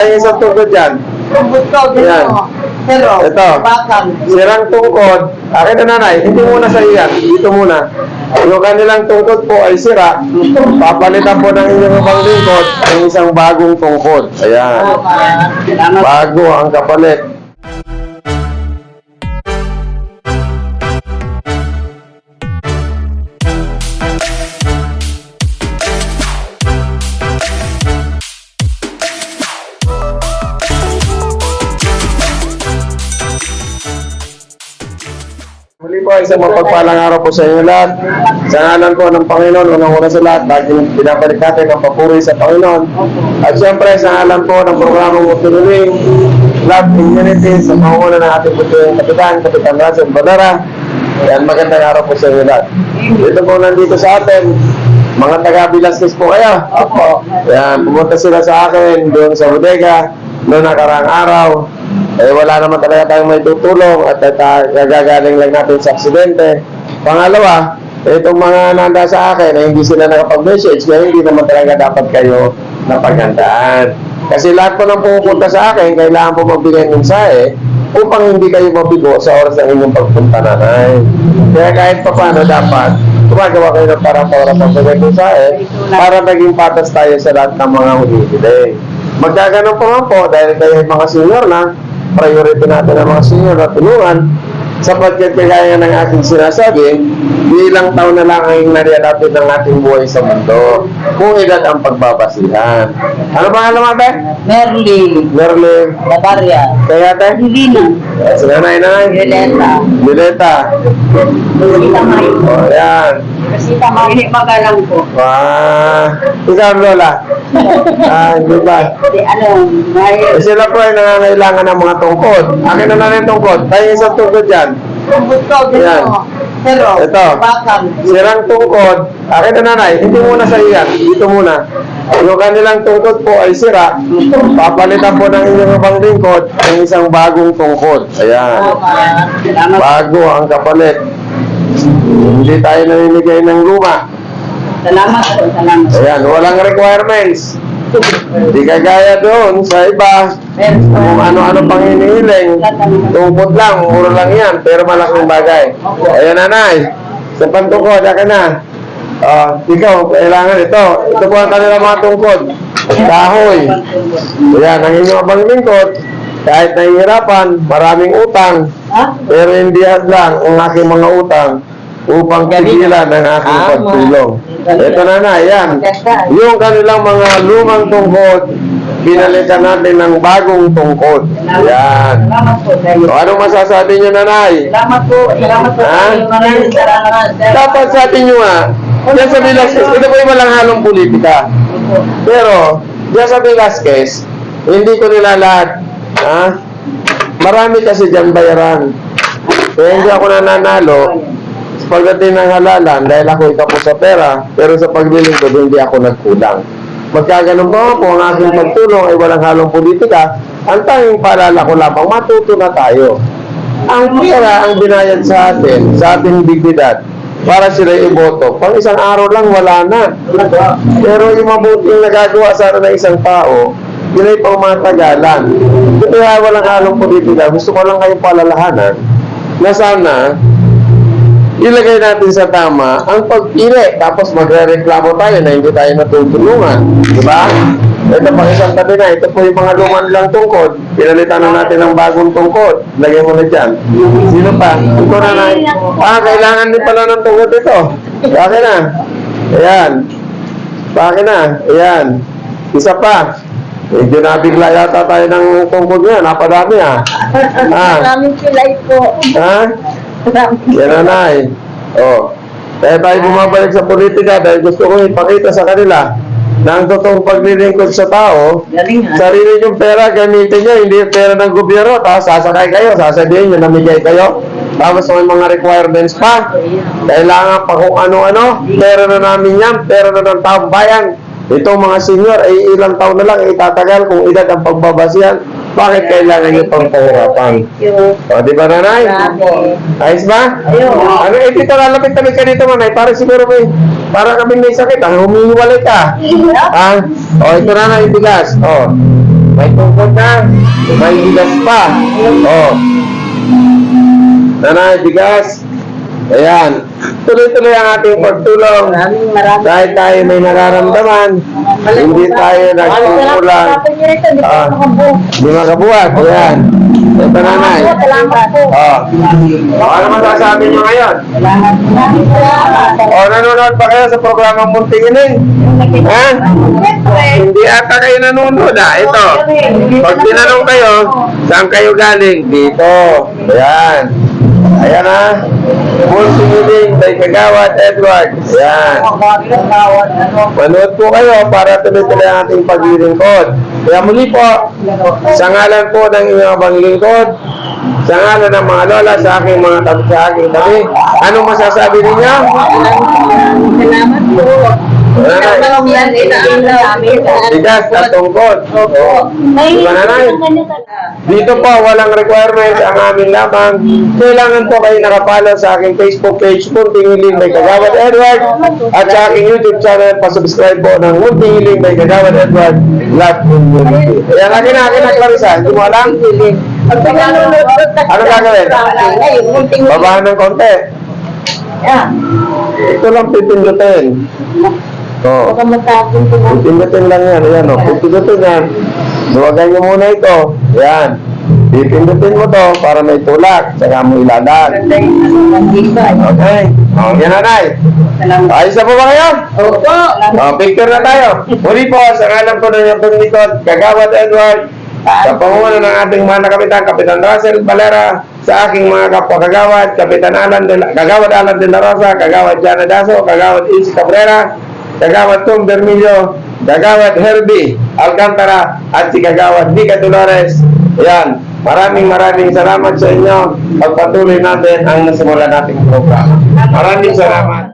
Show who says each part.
Speaker 1: Ay, isang tungkod yan. Yan.
Speaker 2: Pero,
Speaker 1: Ito.
Speaker 2: bakal.
Speaker 1: Sirang tungkod. Akin na nanay, hindi muna sa iyan. Dito muna. Yung kanilang tungkod po ay sira. Papalitan po ng inyong ibang lingkod ng isang bagong tungkod. Ayan.
Speaker 2: Salamat.
Speaker 1: Bago ang kapalit. Muli po, isang mapagpalang araw po sa inyo lahat. Sa ngalan po ng Panginoon, unang-una sa lahat, laging pinabalik natin ang papuri sa Panginoon. At siyempre, sa ngalan po ng programang Mutunuling Love Community, sa panguna ng ating puting Kapitan Russell Badara. Yan, magandang araw po sa inyo lahat. Dito po nandito sa atin, mga taga-Bilasquez po kayo.
Speaker 2: Opo.
Speaker 1: Yan, pumunta sila sa akin doon sa bodega noong nakaraang araw. Eh, wala naman talaga tayong may tutulong at gagaling lang natin sa aksidente. Pangalawa, itong mga nanda sa akin na hindi sila nakapag-message, kaya hindi naman talaga dapat kayo napaghandaan. Kasi lahat po nang pupunta sa akin, kailangan po magbigay ng mensahe upang hindi kayo mabigo sa oras ng inyong pagpunta nanay. Kaya kahit pa paano dapat, gumagawa kayo ng parang pagbigay ng mensahe para maging patas tayo sa lahat ng mga humihili. Magkaganon po nga po dahil kayo mga senior na, priority natin ang mga senior na tulungan sapagkat kagaya ng aking sinasabi, ilang taon na lang ang narialapit ng ating buhay sa mundo kung edad ang pagbabasihan. Ano ba nga naman, be? Merly.
Speaker 2: Bavaria.
Speaker 1: Kaya, te?
Speaker 2: Divina.
Speaker 1: Si nanay.
Speaker 2: Violeta.
Speaker 1: Bileta.
Speaker 2: Rosita May.
Speaker 1: O, yan.
Speaker 2: Rosita May. Magalang po.
Speaker 1: Ikaw, Lola. Hindi ba? Eh, sila po ay nangangailangan ng mga tungkod. Akin na lang yung tungkod. Tayo isang tungkod yan. Yan.
Speaker 2: Pero,
Speaker 1: Ito.
Speaker 2: bakal.
Speaker 1: Sirang tungkod. Akin na nanay, hindi muna sa iyan. Dito muna. Yung kanilang tungkod po ay sira. Papalitan po ng inyong ibang lingkod ng isang bagong tungkod. Ayan.
Speaker 2: Salamat.
Speaker 1: Bago ang kapalit. Hindi tayo namimigay ng luma.
Speaker 2: Salamat po. Salamat.
Speaker 1: Ayan, walang requirements. Hindi kagaya doon sa iba. Kung ano-ano pang hinihiling. Tungkod lang, mura lang yan. Pero malaking bagay. Ayan, nanay. Sa pantungkod, akin na. Ikaw, kailangan ito. Ito po ang kanilang mga tungkod. Kahoy. Ayan, ang inyong abang lingkod. Kahit nahihirapan, maraming utang. Pero hindi lang ang aking mga utang upang pigilan ng aking pagtulong. Ito na, yan. Yung kanilang mga lumang tungkod, pinalitan natin ng bagong tungkod. Yan.
Speaker 2: Salamat po.
Speaker 1: So, anong masasabi nyo, nanay?
Speaker 2: Salamat po. Salamat po.
Speaker 1: Ha?
Speaker 2: Maraming salamat.
Speaker 1: Dapat sa atin nyo diyan sa Bilasquez, ito po yung walang halong politika. Pero, diyan sa Bilasquez, hindi ko nila lahat. Marami kasi dyan bayaran. Kaya hindi ako nananalo pagdating ng halalan dahil ako ikapos sa pera, pero sa paglilingkod hindi ako nagkulang. Magkaganon pa po ang aking pagtulong ay walang halong politika. Ang tanging paalala ko lamang, matuto na tayo. Ang pera ang binayad sa atin, sa ating dignidad, para sila iboto. Pang isang araw lang, wala na. Pero yung mabuting nagagawa sana ng isang tao, yun ay pang matagalan. Kaya walang halong politika. Gusto ko lang kayong palalahanan na sana ilagay natin sa tama ang pagpili, tapos magre-reklamo tayo na hindi tayo natutulungan. Diba? Ito pang isang tabi na, ito po yung mga luman lang tungkod. Pinalitan na natin ng bagong tungkod. Lagay mo na dyan. Sino pa? Ito na na. Kailangan din pala ng tungkod ito. Bakit na? Ayan. Bakit na? Ayan. Isa pa. Medyo nabigla yata tayo ng tungkod niya. Napadami
Speaker 2: Maraming kilay po.
Speaker 1: Yan, nanay. Kaya tayo bumabalik sa politika dahil gusto ko ipakita sa kanila na ang totoong paglilingkod sa tao, sarili yung pera gamitin nyo, hindi pera ng gobyerno. Tapos sasakay kayo, sasabihin nyo, namigay kayo. Tapos may mga requirements pa. Kailangan pa kung ano-ano. Pera na namin yan, pera na ng taong bayan. Itong mga senior ay ilang taon na lang itatagal kung edad ang pagbabasihan. Bakit kailangan nyo pang pahirapan? Di ba, nanay? Ayos ba? Ano, dito lalapit kami ka dito, manay. Para siguro para kami may sakit. Humihiwalay ka. Ito na, nanay, bigas. May tungkod na. May bigas pa. Oh. Nanay, bigas. Ayan. Tuloy-tuloy ang ating pagtulong.
Speaker 2: Maraming.
Speaker 1: Dahil tayo may nararamdaman, hindi tayo nagkukulang. Hindi makabuhat. Ayan. Ito nanay.
Speaker 2: Salamat po.
Speaker 1: Oh. Ano masasabi nyo ngayon?
Speaker 2: Salamat.
Speaker 1: O, nanonood pa kayo sa programang Munting Ining? Ha? Hindi ata kayo nanonood Ito. Pag tinanong kayo, saan kayo galing? Dito. Ayan. Ayan ha. Munting Ining by Kagawad Edward. Ayan. Manood po kayo para tuloy-tuloy ang ating paglilingkod. Kaya muli po, sa ngalan po ng inyong paglilingkod, sa ngalan ng mga lola sa aking mga tabi sa aking tabi, anong masasabi ninyo?
Speaker 2: Salamat po.
Speaker 1: Bigas na tungkod. Diba nanay? Dito po, walang requirement ang amin lamang. Kailangan po kayo nakapalo sa aking Facebook page, Munting Hiling by Kagawad Edward, at sa aking YouTube channel, pasubscribe po ng Munting Hiling by Kagawad Edward, Love Community. Ayan, akin na, Clarissa. Hindi mo alam? Ano gagawin? Babahan ng konti. Ito lang pipindutin. Oo. Pipindutin lang yan. Ayan o. Pipindutin yan. Luwagan nyo muna ito. Ayan. Pipindutin mo to para may tulak. Saka mo iladag. Okay. O, yan nanay. Ayos na po ba kayo?
Speaker 2: Opo.
Speaker 1: O, picture na tayo. Muli po, sa ngalan po ng inyong paglikod, Kagawad Edward, sa pangunguna ng ating mga kapitan, Kapitan Russell Valera, sa aking mga kapwa kagawad, Kapitan Kagawad Alan de la Rosa, Kagawad Jana Daso, Kagawad Ilse Cabrera, Kagawad Tom Bermillo, Kagawad Herbie Alcantara, at si Kagawad Nika Dolores. Ayan, maraming salamat sa inyo. Pagpatuloy natin ang nasimulan nating program. Maraming salamat.